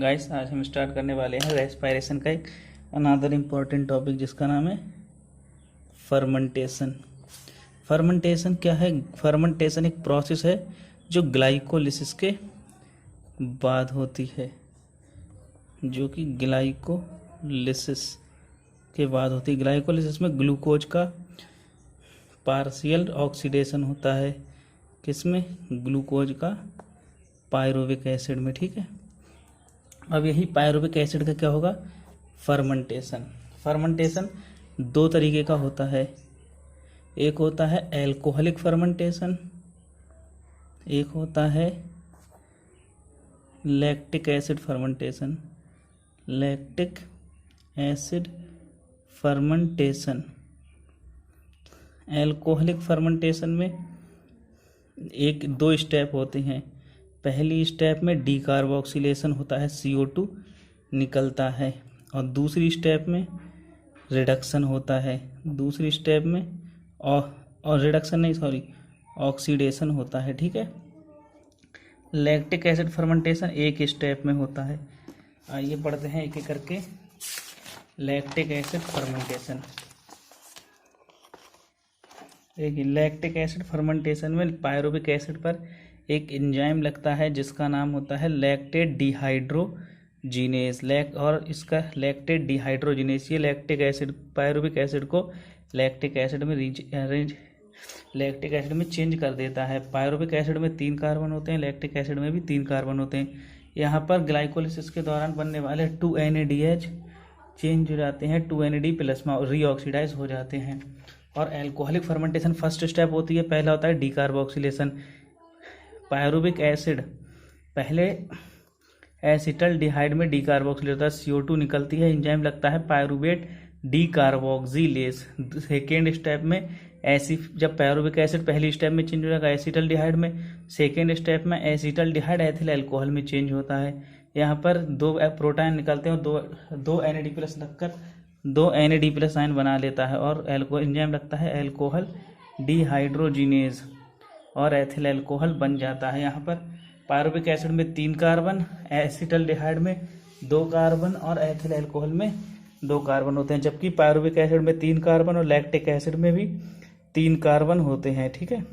Guys आज हम start करने वाले हैं रेस्पिरेशन का एक अनदर इम्पॉर्टेंट टॉपिक जिसका नाम है फर्मेंटेशन। फर्मेंटेशन क्या है? फर्मेंटेशन एक प्रोसेस है जो ग्लाइकोलिसिस के बाद होती है, जो कि ग्लाइकोलिसिस के बाद होती है। ग्लाइकोलिसिस में ग्लूकोज का पार्शियल ऑक्सीडेशन होता है। किसमें? ग्लूकोज का पायरुविक एसिड में। ठीक है, अब यही पायरुविक एसिड का क्या होगा? फर्मेंटेशन। फर्मेंटेशन दो तरीके का होता है, एक होता है एल्कोहलिक फर्मेंटेशन, एक होता है lactic acid fermentation. Lactic acid fermentation. Alcoholic fermentation में एक दो स्टेप होते हैं। पहली स्टेप में डीकार्बोक्सिलेशन होता है, CO2 निकलता है, और दूसरी स्टेप में रिडक्शन होता है। दूसरी स्टेप में और रिडक्शन नहीं, सॉरी, ऑक्सीडेशन होता है। ठीक है, लैक्टिक एसिड फर्मेंटेशन एक स्टेप में होता है। आइए पढ़ते हैं एक एक करके। Lactic acid fermentation. देखिए, लैक्टिक एसिड फर्मेंटेशन में पायरुविक एसिड पर एक एंजाइम लगता है जिसका नाम होता है लैक्टेट डिहाइड्रोजिनेज। और इसका लैक्टेट डिहाइड्रोजिनेज ये लैक्टिक एसिड पायरुविक एसिड को लैक्टिक एसिड में चेंज कर देता है। पायरुविक एसिड में 3 कार्बन होते हैं, लैक्टिक एसिड में भी 3 कार्बन होते हैं। यहाँ पर ग्लाइकोलिसिस के दौरान बनने वाले 2 NADH चेंज हो जाते हैं, 2 NAD प्लस में रीऑक्सीडाइज हो जाते हैं। और एल्कोहलिक फर्मेंटेशन फर्स्ट स्टेप होती है, पहला होता है डीकार्बोक्सिलेशन। पायरुविक एसिड पहले एसिटल डिहाइड में डीकार्बोक्सिलेट होता है, CO2 निकलती है, एंजाइम लगता है पायरुवेट डीकार्बोक्सिलेज। सेकेंड स्टेप में जब पायरुविक एसिड पहली स्टेप में चेंज हो जाएगा एसिटल डिहाइड में, सेकेंड स्टेप में एसिटल डिहाइड एथिल अल्कोहल में चेंज होता है। यहाँ पर 2 प्रोटॉन निकलते हैं और दो NAD प्लस लगकर 2 NAD प्लस आयन बना लेता है, और एंजाइम लगता है अल्कोहल डिहाइड्रोजिनेज और एथिल अल्कोहल बन जाता है। यहाँ पर पायरुविक एसिड में 3 कार्बन, एसिटल डिहाइड में 2 कार्बन और एथिल अल्कोहल में 2 कार्बन होते हैं, जबकि पायरुविक एसिड में 3 कार्बन और लैक्टिक एसिड में भी 3 कार्बन होते हैं। ठीक है,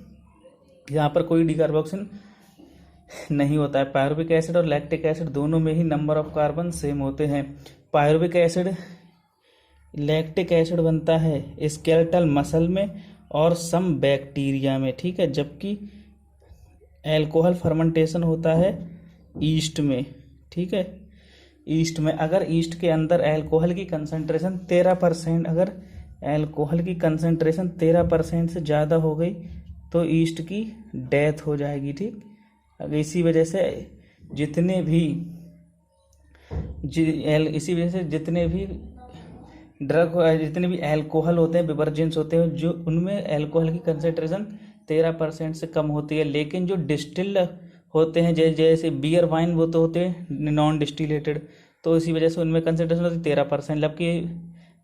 यहाँ पर कोई डीकार्बोक्सिल नहीं होता है। पायरुविक एसिड और लैक्टिक एसिड दोनों में ही नंबर ऑफ कार्बन सेम होते हैं। पायरुविक एसिड लैक्टिक एसिड बनता है स्केलेटल मसल में और सम बैक्टीरिया में। ठीक है, जबकि एल्कोहल फर्मेंटेशन होता है ईस्ट में। ठीक है, ईस्ट में अगर ईस्ट के अंदर एल्कोहल की कंसंट्रेशन 13%, अगर एल्कोहल की कंसंट्रेशन 13% से ज़्यादा हो गई तो ईस्ट की डेथ हो जाएगी। ठीक, इसी वजह से जितने भी ड्रग, जितने भी एल्कोहल होते हैं, बिवर्जेंस होते हैं, जो उनमें एल्कोहल की कंसंट्रेशन 13% से कम होती है। लेकिन जो डिस्टिल्ड होते हैं जैसे बियर वाइन, वो तो होते हैं नॉन डिस्टिलेटेड, तो इसी वजह से उनमें कंसंट्रेशन होती है 13%। जबकि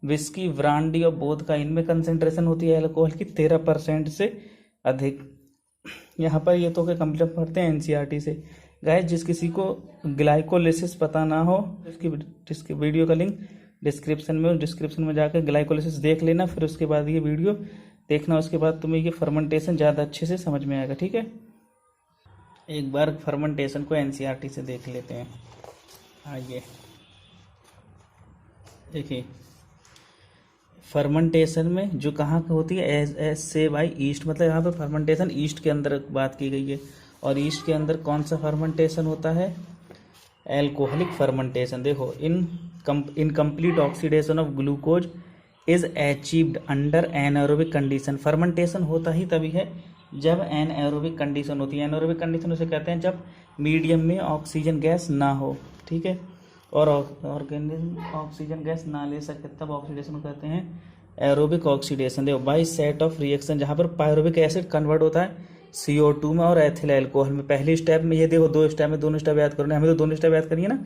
विस्की, ब्रांडी और वोदका, इनमें कंसंट्रेशन होती है एल्कोहल की 13% से अधिक। यहाँ पर ये तो कंप्लीट करते हैं NCERT से। गाइस, जिस किसी को ग्लाइकोलिसिस पता ना हो, इसकी वीडियो का लिंक डिस्क्रिप्शन में जाकर ग्लाइकोलिसिस देख लेना, फिर उसके बाद ये वीडियो देखना, उसके बाद तुम्हें ये फर्मेंटेशन ज़्यादा अच्छे से समझ में आएगा। ठीक है, एक बार फर्मेंटेशन को NCERT से देख लेते हैं। आइए देखिए, फर्मेंटेशन में जो कहाँ की होती है, एज से बाई ईस्ट, मतलब यहाँ पर फर्मेंटेशन ईस्ट के अंदर बात की गई है। और ईस्ट के अंदर कौन सा फर्मेंटेशन होता है? Alcoholic fermentation. देखो, incomplete oxidation of glucose is achieved under anaerobic condition. Fermentation होता ही तभी है जब एनारोबिक कंडीशन होती है। एनारोबिक कंडीशन उसे कहते हैं जब मीडियम में ऑक्सीजन गैस ना हो। ठीक है, और ऑर्गेनिज्म ऑक्सीजन गैस ना ले सके तब ऑक्सीडेशन को कहते हैं एरोबिक ऑक्सीडेशन। देखो, बाई सेट ऑफ रिएक्शन, जहाँ पर पायरुविक एसिड कन्वर्ट होता है CO2 में और एथिल अल्कोहल में। पहले स्टेप में ये देखो, 2 स्टेप में, दोनों स्टेप याद करो ना, हमें तो दोनों स्टेप याद करिए ना।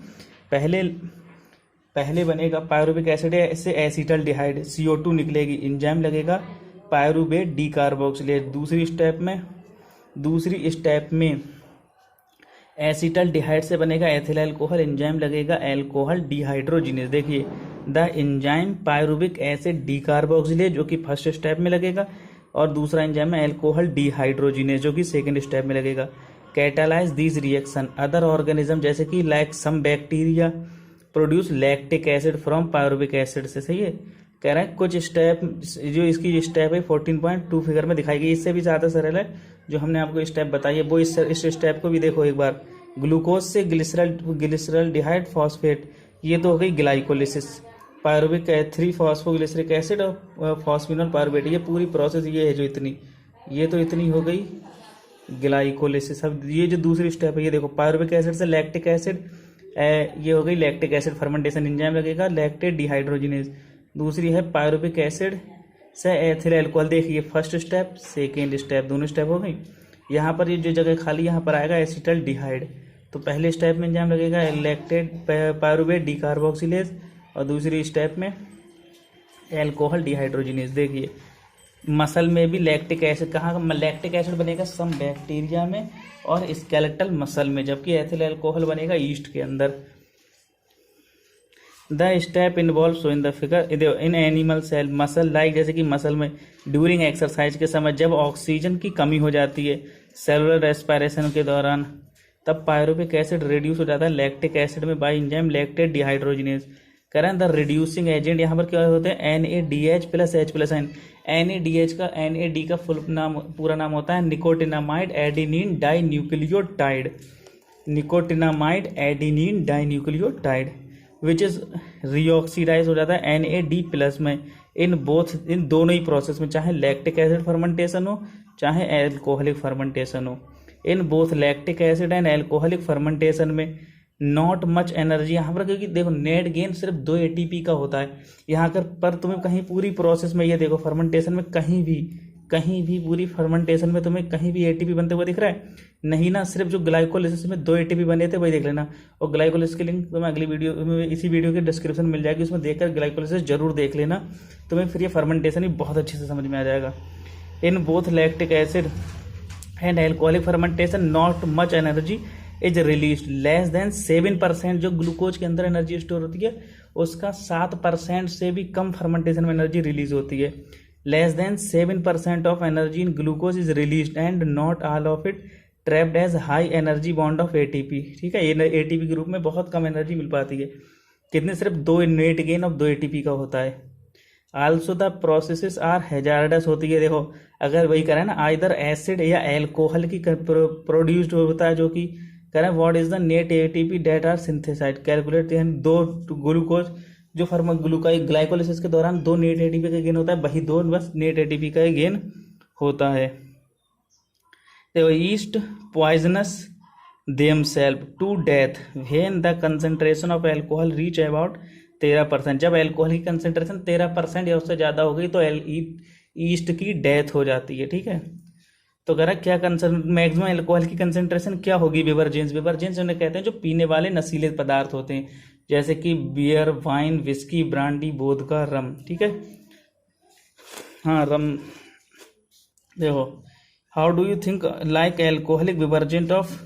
पहले बनेगा पायरुविक एसिड से एसिटल डिहाइड, CO2 निकलेगी, एंजाइम लगेगा पायरुवेट डीकार्बोक्सिलेज। दूसरी स्टेप में एसिटल डिहाइड से बनेगा एथिल अल्कोहल, एंजाइम लगेगा अल्कोहल डिहाइड्रोजिनेज। देखिए the enzyme pyruvic acid decarboxylase जो कि फर्स्ट स्टेप में लगेगा, और दूसरा एंजाइम है अल्कोहल डिहाइड्रोजिनेज जो कि सेकंड स्टेप में लगेगा। Catalyse these reaction other organism जैसे कि like some bacteria produce lactic acid from pyruvic acid से। सही है, कह रहा है कुछ स्टेप, जो इसकी स्टेप है 14.2 फिगर में दिखाई गई, इससे भी ज़्यादा सरल है जो हमने आपको स्टेप बताई है वो। इस स्टेप को भी देखो एक बार। ग्लूकोज से ग्लिसरल डिहाइड फॉस्फेट, ये तो हो गई ग्लाइकोलिसिस। पायरुविक 3 फॉस्फोग्लिसरिक एसिड और फॉस्फिनॉल पायरुवेट, ये पूरी प्रोसेस ये है जो इतनी, ये तो इतनी हो गई ग्लाइकोलिसिस। अब ये जो दूसरी स्टेप है ये देखो, पायरुविक एसिड से लैक्टिक एसिड, ये हो गई लैक्टिक एसिड फर्मेंटेशन, एंजाइम लगेगा लैक्टेट डिहाइड्रोजिनेज। दूसरी है पायरुविक एसिड से एथिल अल्कोहल, देखिए फर्स्ट स्टेप सेकेंड स्टेप दोनों स्टेप हो गई। यहाँ पर ये जो जगह खाली यहाँ पर आएगा एसिटल डिहाइड, तो पहले स्टेप में एंजाइम लगेगा लैक्टेट पायरुवेट डीकार्बोक्सिलेज, और दूसरी स्टेप में अल्कोहल डिहाइड्रोजिनेज। देखिए मसल में भी लैक्टिक एसिड, कहाँ लैक्टिक एसिड बनेगा सम बैक्टीरिया में और स्केलेटल मसल में, जबकि एथिल अल्कोहल बनेगा ईस्ट के अंदर। The step involve so in the figure in animal cell muscle like, जैसे कि मसल में ड्यूरिंग एक्सरसाइज के समय जब ऑक्सीजन की कमी हो जाती है सेलुलर रेस्पिरेशन के दौरान, तब पायरुविक एसिड रिड्यूस हो जाता है लैक्टिक एसिड में बाय एंजाइम लैक्टेट डिहाइड्रोजिनेज। करें द रिड्यूसिंग एजेंट यहाँ पर क्या होते हैं NADH प्लस H+N। NADH का NAD का फुल नाम पूरा नाम होता है nicotinamide adenine dinucleotide, nicotinamide adenine dinucleotide which is reoxidise हो जाता है NAD प्लस में इन दोनों ही प्रोसेस में, चाहे लैक्टिक एसिड फर्मेंटेशन हो चाहे एल्कोहलिक फर्मेंटेशन हो। In both lactic acid and alcoholic fermentation में नॉट मच एनर्जी यहाँ पर, क्योंकि देखो नेट गेन सिर्फ 2 ATP का होता है यहाँ पर तुम्हें कहीं पूरी प्रोसेस में, ये देखो फर्मेंटेशन में कहीं भी पूरी फर्मेंटेशन में तुम्हें कहीं भी ATP बनते हुए दिख रहा है नहीं ना, सिर्फ जो ग्लाइकोलिसिस में 2 ATP बने थे वही देख लेना। और ग्लाइकोलिसिस की लिंक तुम्हें अगली वीडियो में इसी वीडियो के डिस्क्रिप्शन मिल जाएगी, उसमें देखकर ग्लाइकोलिसिस जरूर देख लेना, तुम्हें फिर ये फर्मेंटेशन भी बहुत अच्छे से समझ में आ जाएगा। In both lactic acid and alcoholic fermentation not much energy is release, less than 7%। जो ग्लूकोज के अंदर एनर्जी स्टोर होती है उसका 7% से भी कम फर्मेंटेशन में एनर्जी रिलीज होती है। Less than 7% of energy in glucose is release and not all of it trapped as high energy bond of ATP। ठीक है, ये ATP ग्रुप में बहुत कम एनर्जी मिल पाती है, कितने सिर्फ 2 नेट गेन ऑफ 2 ATP का होता है। Also the processes are hazardous होती है, देखो अगर वही करें ना आइदर एसिड या एल्कोहल की प्रोड्यूस्ड होता है, जो कि करें what is the net ATP that are synthesised calculate, दो ग्लूकोज जो ग्लाइकोलिसिस के दौरान 2 नेट ATP का गेन होता है, वही 2 बस नेट ATP का गेन होता है। देखो yeast poisons themselves to death when the concentration of alcohol reach about 13%। जब अल्कोहल की कंसंट्रेशन 13% या उससे ज़्यादा हो गई तो ईस्ट की डेथ हो जाती है। ठीक है, तो कह रहा क्या मैक्सिमम अल्कोहल की कंसंट्रेशन क्या होगी, बेवरेजेंस उन्हें कहते हैं जो पीने वाले नशीले पदार्थ होते हैं, जैसे कि beer, wine, whisky, brandy, vodka, rum. ठीक है, हाँ रम। देखो how do you think like alcoholic beverages of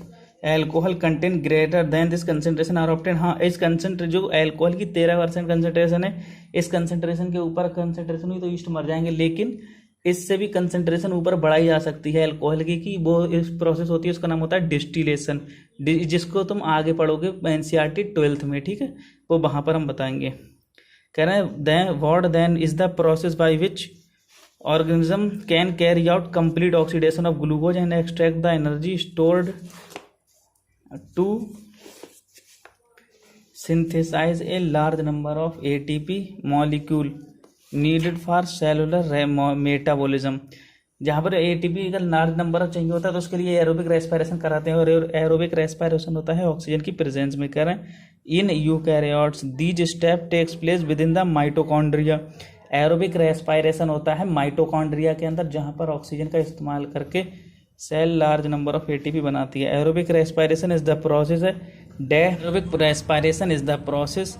alcohol content greater than this concentration are obtain. हाँ, इस कंसंट्रेशन जो एल्कोहल की 13% कंसंट्रेशन है, इस कंसंट्रेशन के ऊपर कंसंट्रेशन हुई तो ईस्ट मर जाएंगे, लेकिन इससे भी कंसंट्रेशन ऊपर बढ़ाई जा सकती है अल्कोहल की वो इस प्रोसेस होती है, उसका नाम होता है डिस्टिलेशन, जिसको तुम आगे पढ़ोगे NCERT 12th में। ठीक है, वो वहाँ पर हम बताएंगे। कह रहे हैं what then is the process by which organism can carry out complete oxidation of glucose and extract the energy stored to synthesize a large number of ATP molecule needed for cellular metabolism। जहाँ पर ATP का large number चाहिए होता है तो उसके लिए aerobic respiration कराते हैं, और एरोबिक रेस्पिरेशन होता है ऑक्सीजन की प्रेजेंस में। कह रहे हैं in eukaryotes these step takes place within the mitochondria. Aerobic respiration होता है माइटोकॉन्ड्रिया के अंदर, जहाँ पर ऑक्सीजन का इस्तेमाल करके cell large number of ATP बनाती है। Aerobic respiration is the process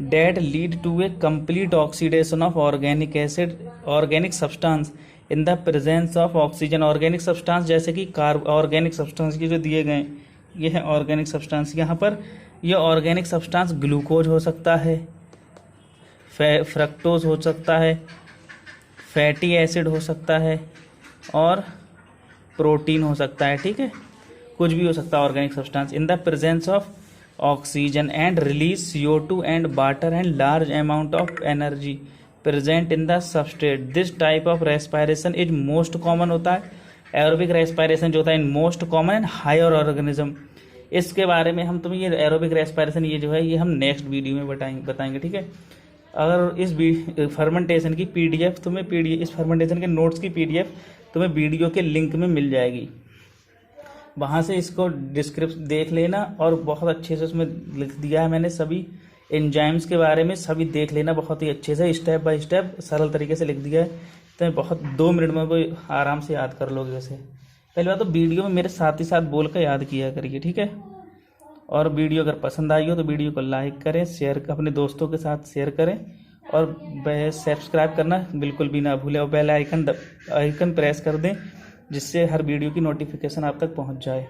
that lead to a complete oxidation of organic acid organic substance in the presence of oxygen. Organic substance जैसे कि ऑर्गेनिक सब्सटेंस के जो दिए गए ये है ऑर्गेनिक सब्सटेंस। यहाँ पर ये ऑर्गेनिक सब्सटेंस ग्लूकोज हो सकता है, फ्रक्टोज हो सकता है, फैटी एसिड हो सकता है और प्रोटीन हो सकता है। ठीक है, कुछ भी हो सकता है organic substance. In the presence of oxygen and release CO2 and water and large amount of energy present in the substrate. This type of respiration is most common होता है। एरोबिक रेस्पायरेशन जो होता है in most common and higher organism. इसके बारे में हम तुम्हें ये एरोबिक रेस्पायरेशन ये जो है ये हम नेक्स्ट वीडियो में बताएंगे। ठीक है, अगर इस फर्मेंटेशन की PDF तुम्हें इस फर्मेंटेशन के नोट्स की PDF तुम्हें वीडियो के लिंक में मिल जाएगी, वहाँ से इसको डिस्क्रिप्शन देख लेना। और बहुत अच्छे से उसमें लिख दिया है मैंने सभी एंजाइम्स के बारे में, सभी देख लेना बहुत ही अच्छे से, स्टेप बाय स्टेप सरल तरीके से लिख दिया है। तो बहुत 2 मिनट में वो आराम से याद कर लोगे। वैसे पहली बात तो वीडियो में मेरे साथ ही साथ बोल कर याद किया करिए। ठीक है, और वीडियो अगर पसंद आई हो तो वीडियो को लाइक करें, शेयर अपने दोस्तों के साथ शेयर करें और सब्सक्राइब करना बिल्कुल भी ना भूलें और बेल आइकन प्रेस कर दें, जिससे हर वीडियो की नोटिफिकेशन आप तक पहुंच जाए।